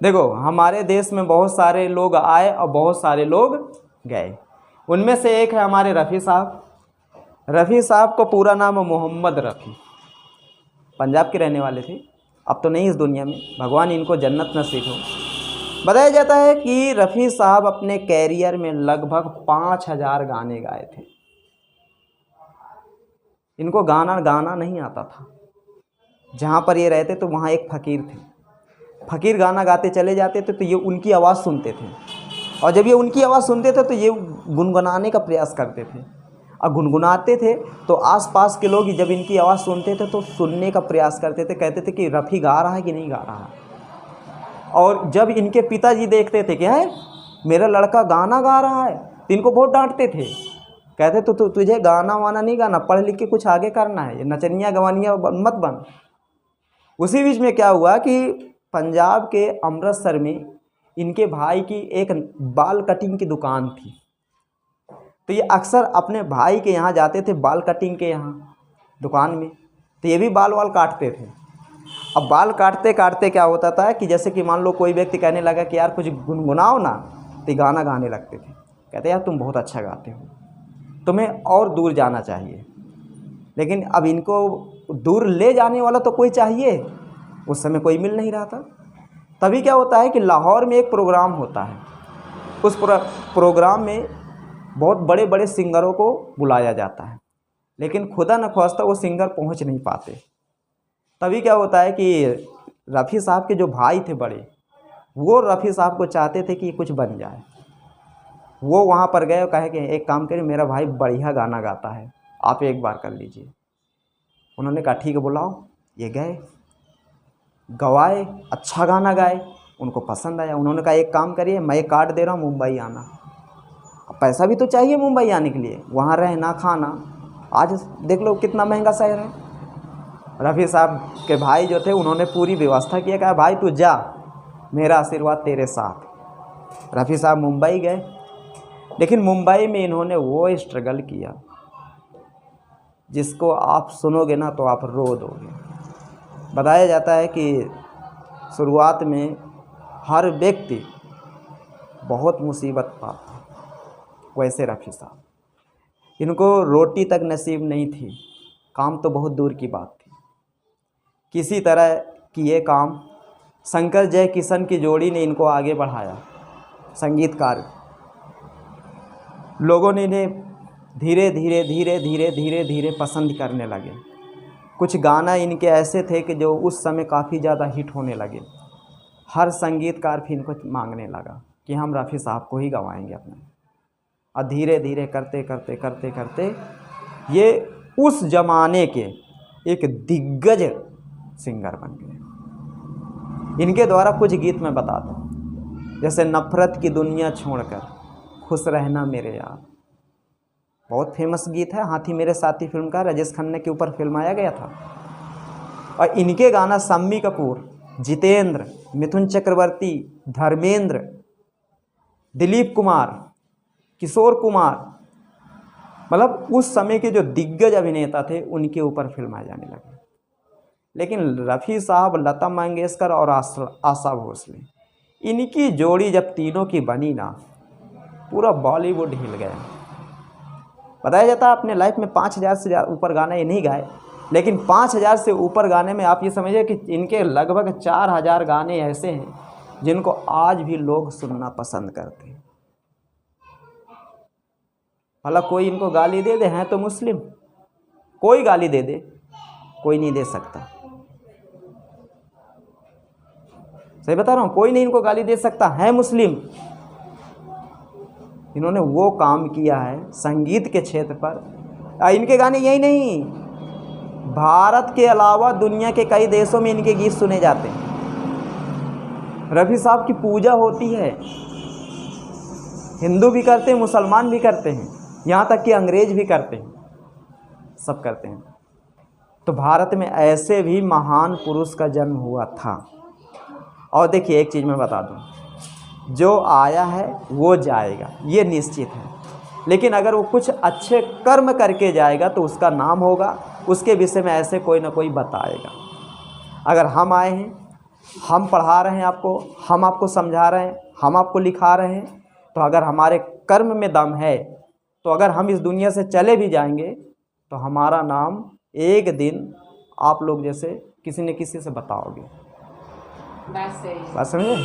देखो हमारे देश में बहुत सारे लोग आए और बहुत सारे लोग गए। उनमें से एक है हमारे रफ़ी साहब। रफ़ी साहब को पूरा नाम है मोहम्मद रफ़ी, पंजाब के रहने वाले थे। अब तो नहीं इस दुनिया में, भगवान इनको जन्नत नसीब हो। बताया जाता है कि रफ़ी साहब अपने कैरियर में लगभग 5000 गाने गाए थे। इनको गाना नहीं आता था। जहाँ पर ये रहते तो वहाँ एक फ़कीर थे, फ़कीर गाना गाते चले जाते थे तो ये उनकी आवाज़ सुनते थे, और जब ये उनकी आवाज़ सुनते थे तो ये गुनगुनाने का प्रयास करते थे, और गुनगुनाते थे तो आसपास के लोग जब इनकी आवाज़ सुनते थे तो सुनने का प्रयास करते थे, कहते थे कि रफ़ी गा रहा है कि नहीं गा रहा है। और जब इनके पिताजी देखते थे कि है मेरा लड़का गाना गा रहा है तो इनको बहुत डांटते थे, कहते तो तुझे गाना वाना नहीं गाना, पढ़ लिख के कुछ आगे करना है, ये नचनिया गवानिया मत बन। उसी बीच में क्या हुआ कि पंजाब के अमृतसर में इनके भाई की एक बाल कटिंग की दुकान थी, तो ये अक्सर अपने भाई के यहाँ जाते थे बाल कटिंग के यहाँ दुकान में, तो ये भी बाल वाल काटते थे। अब बाल काटते काटते क्या होता था कि जैसे कि मान लो कोई व्यक्ति कहने लगा कि यार कुछ गुनगुनाओ ना, तो गाना गाने लगते थे। कहते यार तुम बहुत अच्छा गाते हो, तुम्हें और दूर जाना चाहिए। लेकिन अब इनको दूर ले जाने वाला तो कोई चाहिए, उस समय कोई मिल नहीं रहा था। तभी क्या होता है कि लाहौर में एक प्रोग्राम होता है, उस प्रोग्राम में बहुत बड़े बड़े सिंगरों को बुलाया जाता है, लेकिन खुदा न ख्वास्ता वो सिंगर पहुंच नहीं पाते। तभी क्या होता है कि रफ़ी साहब के जो भाई थे बड़े, वो रफ़ी साहब को चाहते थे कि कुछ बन जाए। वो वहाँ पर गए और कहे कि एक काम करिए, मेरा भाई बढ़िया गाना गाता है, आप एक बार कर लीजिए। उन्होंने कहा ठीक है बुलाओ। ये गए, गवाए, अच्छा गाना गाए, उनको पसंद आया। उन्होंने कहा एक काम करिए, मैं कार्ड दे रहा हूँ, मुंबई आना। अब पैसा भी तो चाहिए मुंबई आने के लिए, वहाँ रहना खाना, आज देख लो कितना महंगा शहर है। रफ़ी साहब के भाई जो थे उन्होंने पूरी व्यवस्था किया, कहा भाई तू जा, मेरा आशीर्वाद तेरे साथ। रफ़ी साहब मुंबई गए, लेकिन मुंबई में इन्होंने वो स्ट्रगल किया जिसको आप सुनोगे ना तो आप रो दोगे। बताया जाता है कि शुरुआत में हर व्यक्ति बहुत मुसीबत पाता, वैसे रफ़ी साहब, इनको रोटी तक नसीब नहीं थी, काम तो बहुत दूर की बात थी। किसी तरह किए काम, शंकर जय किशन की जोड़ी ने इनको आगे बढ़ाया। संगीतकार लोगों ने इन्हें धीरे धीरे धीरे धीरे धीरे धीरे पसंद करने लगे। कुछ गाना इनके ऐसे थे कि जो उस समय काफ़ी ज़्यादा हिट होने लगे। हर संगीतकार फिर इनको मांगने लगा कि हम रफ़ी साहब को ही गवाएंगे अपना। और धीरे धीरे करते करते करते करते ये उस ज़माने के एक दिग्गज सिंगर बन गए। इनके द्वारा कुछ गीत मैं बता दूँ, जैसे नफ़रत की दुनिया छोड़कर खुश रहना मेरे यार, बहुत फेमस गीत है। हाथी मेरे साथी फिल्म का राजेश खन्ना के ऊपर फिल्माया गया था। और इनके गाना शम्मी कपूर, जितेंद्र, मिथुन चक्रवर्ती, धर्मेंद्र, दिलीप कुमार, किशोर कुमार, मतलब उस समय के जो दिग्गज अभिनेता थे उनके ऊपर फिल्माए जाने लगे। लेकिन रफ़ी साहब, लता मंगेशकर और आशा भोसले, इनकी जोड़ी जब तीनों की बनी ना, पूरा बॉलीवुड हिल गया। बताया जाता है अपने लाइफ में 5000 से ऊपर गाना ये नहीं गाए, लेकिन 5000 से ऊपर गाने में आप ये समझिए कि इनके लगभग 4000 गाने ऐसे हैं जिनको आज भी लोग सुनना पसंद करते हैं। भला कोई इनको गाली दे दे, हैं तो मुस्लिम, कोई गाली दे दे, कोई नहीं दे सकता। सही बता रहा हूँ, कोई नहीं इनको गाली दे सकता, है मुस्लिम। इन्होंने वो काम किया है संगीत के क्षेत्र पर। इनके गाने यही नहीं, भारत के अलावा दुनिया के कई देशों में इनके गीत सुने जाते हैं। रफ़ी साहब की पूजा होती है, हिंदू भी करते हैं, मुसलमान भी करते हैं, यहाँ तक कि अंग्रेज भी करते हैं, सब करते हैं। तो भारत में ऐसे भी महान पुरुष का जन्म हुआ था। और देखिए एक चीज़ मैं बता दूँ, जो आया है वो जाएगा, ये निश्चित है। लेकिन अगर वो कुछ अच्छे कर्म करके जाएगा तो उसका नाम होगा, उसके विषय में ऐसे कोई ना कोई बताएगा। अगर हम आए हैं हम पढ़ा रहे हैं आपको, हम आपको समझा रहे हैं, हम आपको लिखा रहे हैं, तो अगर हमारे कर्म में दम है तो अगर हम इस दुनिया से चले भी जाएंगे तो हमारा नाम एक दिन आप लोग जैसे किसी न किसी से बताओगे। बात समझे?